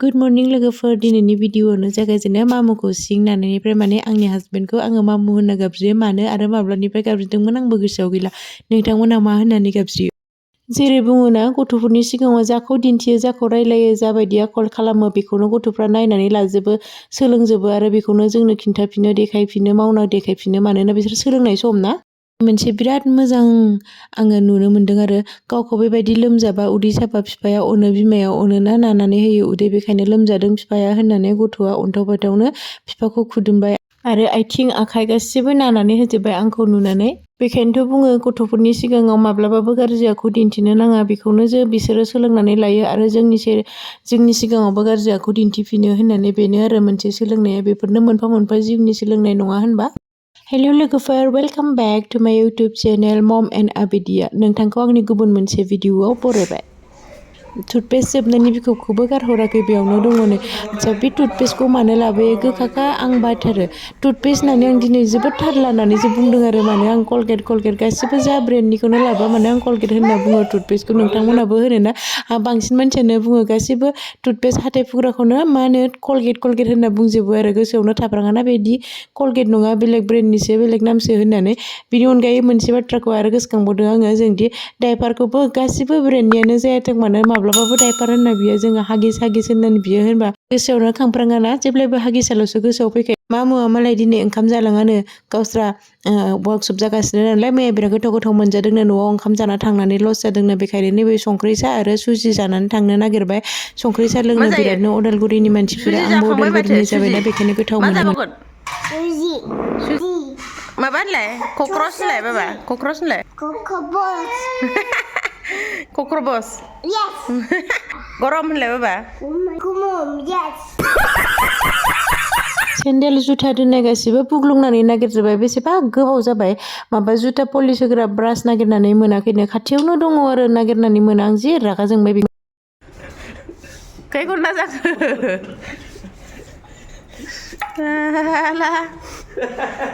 good morning लोगोफोर दिनैनि भिडिअ'आवनो जागायजेनो मामुखौ सिं नायनायनिफ्राय माने आंनि हासबेन्डखौ आङो मामु होनना गाबज्रियो मानो आरो माब्लानिफ्राय गाबज्रिदोंमोन आंबो गोसोआव गैला नोंथांमोना मा होननानै गाबज्रियो जेरै बुङोना गथ'फोरनि सिगाङाव जाखौ दिन्थियो जाखौ रायलायो जाबायदि आखल खालामो बेखौनो गथ'फ्रा नायनानै लाजोबो सोलोंजोबो आरो बेखौनो जोंनो खिन्थाफिनो देखायफिनो मावना देखायफिनो मानोना बिसोर सोलोंनाय सम ना मोनसे बिराद मोजां आङो नुनो मोन्दों आरो गावखौ बेबायदि लोमजाबा उदै साबा बिफाया अनो बिमाया अनोना नानानै होयो उदै बेखायनो लोमजादों बिफाया होननानै गथ'आ अन्थाव बाथावनो बिफाखौ खुदुमबाय आरो आथिं आखाइ गासिबो नानानै होजोब्बाय आंखौ नुनानै बेखायनोथ' बुङो गथ'फोरनि सिगाङाव माब्लाबाबो गाज्रि आखु दिन्थिनो नाङा बेखौनो बिसोरो सोलोंनानै लायो आरो जोंनि सिगाङावबो गाज्रि आखु दिन्थिफिनो होननानै बेनो आरो मोनसे सोलोंनाया बेफोरनो मोनफा मोनफा जिउनि सोलोंनाय नङा होनबा हेल' लोगोफोर वेलकाम बेक टु माय इउटुब चेनेल मम एन्ड आबिदिया नोंथांखौ आंनि गुबुन मोनसे भिडिअआव बरायबाय टुथपेस्ट जोबनायनि बिखौबो गारहराखै बेयावनो दङ नै आच्छा बे टुथपेस्टखौ मानो लाबोयो गोखाखा आं बाथारो टुथपेस्ट होननानै आं दिनै जोबोद थार लानानैसो बुंदों आरो मानो आं कलगेट गासिबो जा ब्रेन्डनिखौनो लाबा मानो आं कलगेट होनना बुङो टुथपेस्टखौ नोंथांमोनाबो होनोना बांसिन मानसियानो बुङो गासिबो टुथपेस्ट हाथाय फुग्राखौनो मा होनो कलगेट होनना बुंजोबो आरो गोसोआवनो थाफ्राङाना बिदि कलगेट नङा बेलेग ब्रेन्डनिसो बेलेग नामसो होननानै बिनि अनगायै मोनसे बाथ्राखौ आरो गोसोखांबावदों आङो जोंदि डायपारखौबो गासिबो ब्रेन्डनियानो जायाथों मानो माब्लाबाबो डायपार होनना बियो जोङो हागिस होननानै बियो होनबा गोसोआवनो खांफ्राङाना जेब्लायबो हागिसाल'सो गोसोआव फैखायो मामुआ मालाय दिनै ओंखाम जालाङानो गावस्रा वार्कशप जागासिनो नालाय मैया बिराद गोथाव मोनजादोंनो न'आव ओंखाम जाना थांनानै लस जादोंनो बेखायनो नैबे संख्रि साहा आरो सुजि जानानै थांनो नागिरबाय संख्रि साहा लोंनो बिरादनो अदालगुरिनि मानसिफोरा आंबो अदालगुरिनि जाबायना बेखायनो गोथाव मोनो माबा होनलाय कक्रस होनलाय बाबा कक्रस होनलाय कक्रबस गरम होनलाय बाबा सेन्देल जुथा दोननाय गासिबो बुग्लुंनानै नागिरजोब्बाय बेसेबा गोबाव जाबाय माबा जुथा पलिस होग्रा ब्रास नागिरनानै मोनाखैनो खाथियावनो दङ आरो नागिरनानै मोना आं जि रागा जोंबाय खै घन्टा जाखो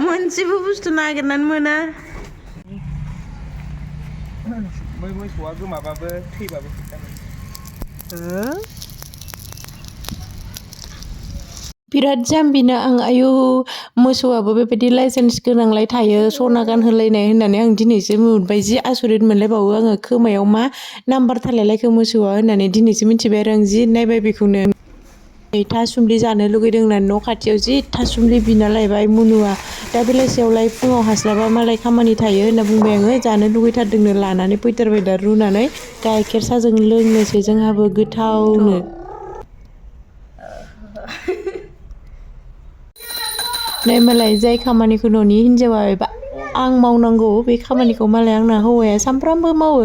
मोनसेबो बुस्थु नागिरनानै मोना मोसौआ गोमाबाबो थैबाबो बिराद जाम्बिना आं आयु मोसौआबो बेबायदि लाइसेन्स गोनांलाय थायो सना गानहोलायनाय होननानै आं दिनैसो मोनबाय जि आसरित मोनलायबावो आङो खोमायाव मा नाम्बार थालायलायखो मोसौआ होननानै दिनैसो मिथिबाय आरो आं जि नायबाय बेखौनो थासुमलि जानो लुगैदों होननानै न' खाथियाव जि थासुमलि बिना लायबाय मुनुआ दा बेलासियावलाय फुङाव हास्लाबा मालाय खामानि थायो होनना बुंबाय आङो जानो लुगैथारदोंनो लानानै फैथारबाय दा रुनानै गाइखेर साजों लोंनोसै जोंहाबो गोथावनो नै मालाय जाय खामानिखौ न'नि हिनजावा एबा आं मावनांगौ बे खामानिखौ मालाय आंना हौवाया सामफ्रामबो मावो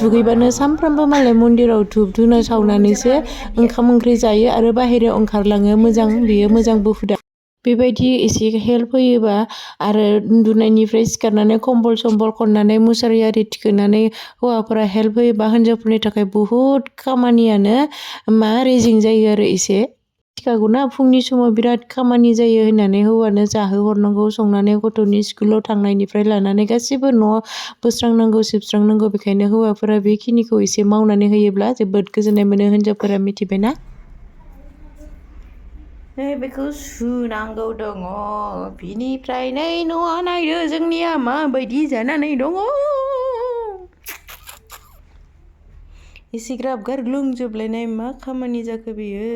दुगैबानो सामफ्रामबो मालाय मन्दिराव धुप धुना सावनानैसो ओंखाम ओंख्रि जायो आरो बाहेरायाव ओंखारलाङो मोजां बेयो मोजांबो हुदा बेबायदि एसे हेल्प होयोबा आरो उन्दुनायनिफ्राय सिखारनानै कम्बल सम्बल खननानै मुसारि आरि थिखोनानै हौवाफोरा हेल्प होयोबा हिनजावफोरनि थाखाय बुहुद खामानियानो रेजें जायो आरो एसे मिथिखागौना फुंनि समाव बिराद खामानि जायो होननानै हौवानो जाहोहरनांगौ संनानै गथ'नि स्कुलाव थांनायनिफ्राय लानानै गासिबो न' बोस्रांनांगौ सिबस्रांनांगौ बेखायनो हौवाफोरा बेखिनिखौ एसे मावनानै होयोब्ला जोबोद गोजोननाय मोनो हिनजावफोरा मिथिबायना बेखौ सुनांगौ दङ बिनिफ्राय नै न'आ नायदो जोंनिया माबायदि जानानै दङ एसेग्राब गारग्लुंजोबलायनाय मा खामानि जाखो बेयो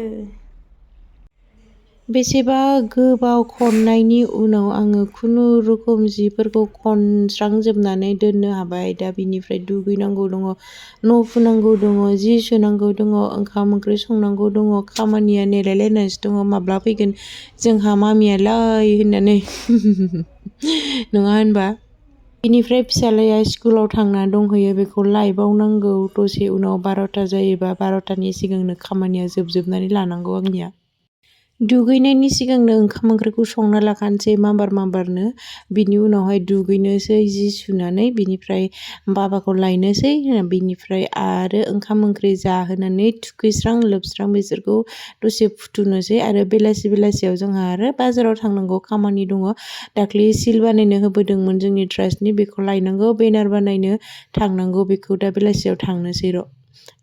बेसेबा गोबाव खननायनि उनाव आङो खुनुरुखुम जिफोरखौ खनस्रांजोबनानै दोननो हाबाय दा बिनिफ्राय दुगैनांगौ दङ न' फुनांगौ दङ जि सुनांगौ दङ ओंखाम ओंख्रि संनांगौ दङ खामानिया नेलायलायनानैसो दङ माब्ला फैगोन जोंहा मामियालाय होननानै नङा होनबा बेनिफ्राय फिसालाया स्कुलाव थांना दंहैयो बेखौ लायबावनांगौ दसे उनाव 12ता जायोबा 12तानि सिगांनो खामानिया जोबजोबनानै लानांगौ आंनिया दुगैनायनि सिगांनो ओंखाम ओंख्रिखौ संना लाखानोसै माबारनो बिनि उनावहाय दुगैनोसै जि सुनानै बिनिफ्राय बाबाखौ लायनोसै बिनिफ्राय आरो ओंखाम ओंख्रि जाहोनानै थुखैस्रां लोबस्रां बिसोरखौ दसे फुथुनोसै आरो बेलासियाव जोंहा आरो बाजाराव थांनांगौ खामानि दङ दाख्लै सिल बानायनो होबोदोंमोन जोंनि ट्रास्टनि बेखौ लायनांगौ बेनार बानायनो थांनांगौ बेखौ दा बेलासियाव थांनोसै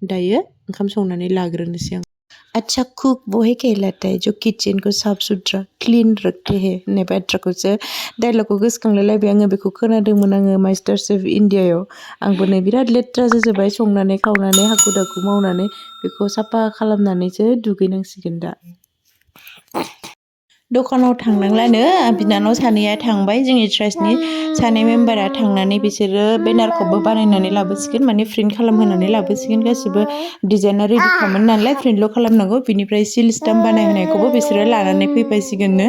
दायो ओंखाम संनानै लाग्रोनोसै आं अच्छा कुक वो है कहलाता है जो किचन को साफ सुथरा क्लिन रखते हैं होननाय बाथ्राखौसो डायलगखौ गोसोखांलायलायबाय आङो बेखौ खोनादोंमोन आङो मास्टार शेफ इण्डियायाव आंबो नै बिराद लेथ्रा जाजोब्बाय संनानै खावनानै हाखु दाखु मावनानै बेखौ साफा खालामनानैसो दुगैनांसिगोन दा दखानाव थांनांलानो बिनानाव सानैया थांबाय जोंनि ट्रास्टनि सानै मेम्बारा थांनानै बिसोरो बेनारखौबो बानायनानै लाबोसिगोन माने प्रिन्ट खालामहोनानै लाबोसिगोन गासिबो डिजाइना रेडिखामोन नालाय प्रिन्टल' खालामनांगौ बिनिफ्राय सिल स्टाम्प बानायहोनायखौबो बिसोरो लानानै फैफासिगोननो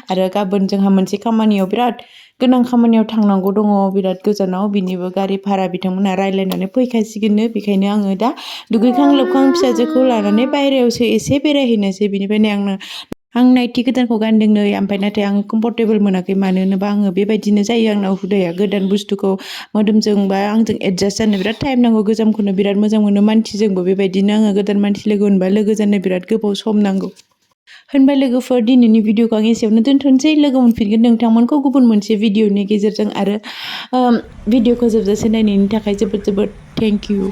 आरो गाबोन जोंहा मोनसे खामानियाव बिराद गोनां खामानियाव थांनांगौ दङ बिराद गोजानाव बिनिबो गारि भारा बिथांमोनहा रायलायनानै फैखासिगोननो बेखायनो आङो दा दुगैखां लोबखां फिसाजोखौ लानानै बायहेरायावसो एसे बेरायहैनोसै बिनिफ्रायनो आं नाइटि गोदानखौ गानदों नै ओमफ्राय नाथाय आं कम्फर्टेबल मोनाखै मानो होनोबा आङो बेबायदिनो जायो आंनाव हुदाया गोदान बुस्थुखौ मोदोमजों बा आंजों एडजास्ट जानो बिराद टाइम नांगौ गोजामखौनो बिराद मोजां मोनो मानसिजोंबो बेबायदिनो आङो गोदान मानसि लोगो मोनबा लोगो जानो बिराद गोबाव सम नांगौ होनबा लोगोफोर दिनैनि भिडिअखौ आं एसेयावनो दोनथ'नोसै लोगो मोनफिनगोन नोंथांमोनखौ गुबुन मोनसे भिडिअनि गेजेरजों आरो भिडिअखौ जोबजासे नायनायनि थाखाय जोबोद जोबोद थेंक इउ